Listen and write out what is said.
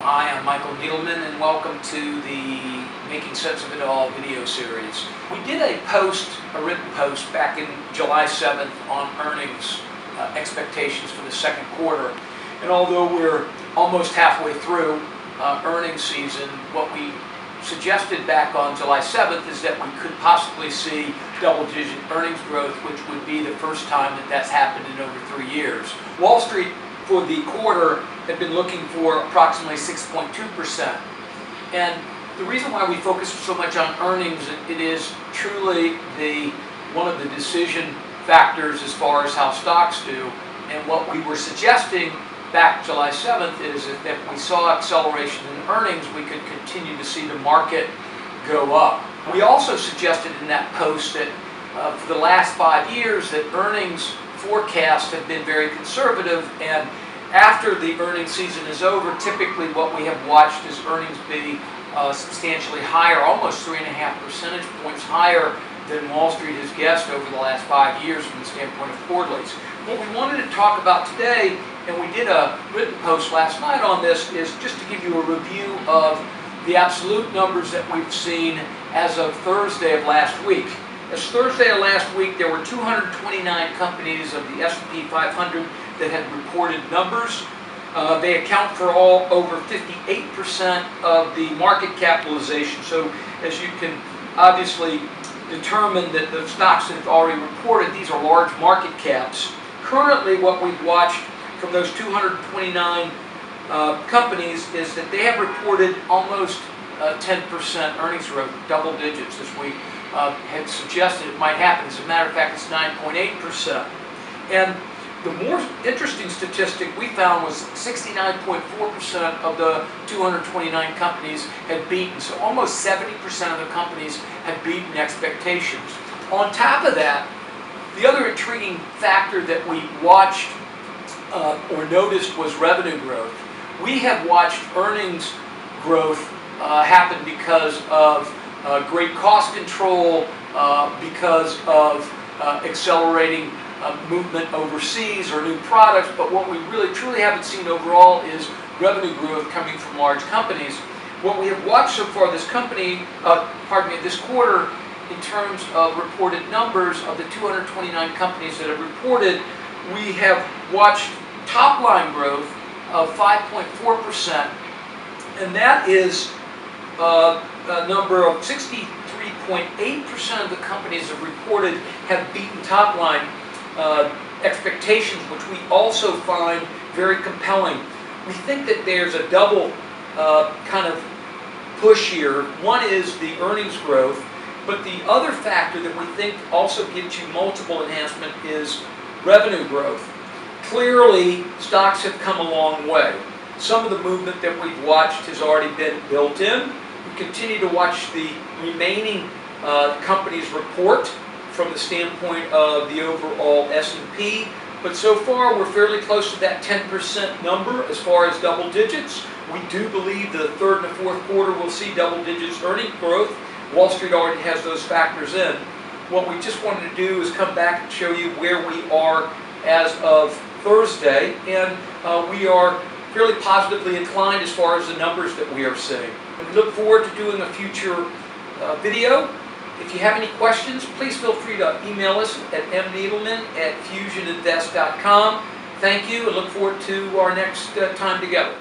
Hi, I'm Michael Needleman, and welcome to the Making Sense of It All video series. We did a written post back in July 7th on earnings expectations for the second quarter. And although we're almost halfway through earnings season, what we suggested back on July 7th is that we could possibly see double-digit earnings growth, which would be the first time that that's happened in over 3 years. Wall Street for the quarter had been looking for approximately 6.2%. And the reason why we focus so much on earnings, it is truly one of the decision factors as far as how stocks do. And what we were suggesting back July 7th is that if we saw acceleration in earnings, we could continue to see the market go up. We also suggested in that post that for the last 5 years that earnings forecasts have been very conservative, and after the earnings season is over, typically what we have watched is earnings be substantially higher, almost 3.5 percentage points higher than Wall Street has guessed over the last 5 years from the standpoint of quarterlies. What we wanted to talk about today, and we did a written post last night on this, is just to give you a review of the absolute numbers that we've seen as of Thursday of last week. As Thursday of last week, there were 229 companies of the S&P 500 that had reported numbers. They account for over 58% of the market capitalization. So as you can obviously determine that the stocks that have already reported, these are large market caps. Currently, what we've watched from those 229 companies is that they have reported almost 10% earnings growth, double digits, as we had suggested it might happen. As a matter of fact, it's 9.8%. And the more interesting statistic we found was 69.4% of the 229 companies had beaten. So almost 70% of the companies had beaten expectations. On top of that, the other intriguing factor that we watched or noticed was revenue growth. We have watched earnings growth happen because of great cost control, because of accelerating movement overseas or new products, but what we really truly haven't seen overall is revenue growth coming from large companies. What we have watched so far this quarter, in terms of reported numbers of the 229 companies that have reported, we have watched top line growth of 5.4%, and that is a number of 63.8% of the companies that reported have beaten top line expectations, which we also find very compelling. We think that there's a double kind of push here. One is the earnings growth, but the other factor that we think also gives you multiple enhancement is revenue growth. Clearly, stocks have come a long way. Some of the movement that we've watched has already been built in. We continue to watch the remaining companies report from the standpoint of the overall S&P, but so far we're fairly close to that 10% number as far as double digits. We do believe the third and the fourth quarter will see double digits earning growth. Wall Street already has those factors in. What we just wanted to do is come back and show you where we are as of Thursday, and we are fairly positively inclined as far as the numbers that we are seeing. We look forward to doing a future video. If you have any questions, please feel free to email us at mneedleman@fusioninvest.com. Thank you, and look forward to our next time together.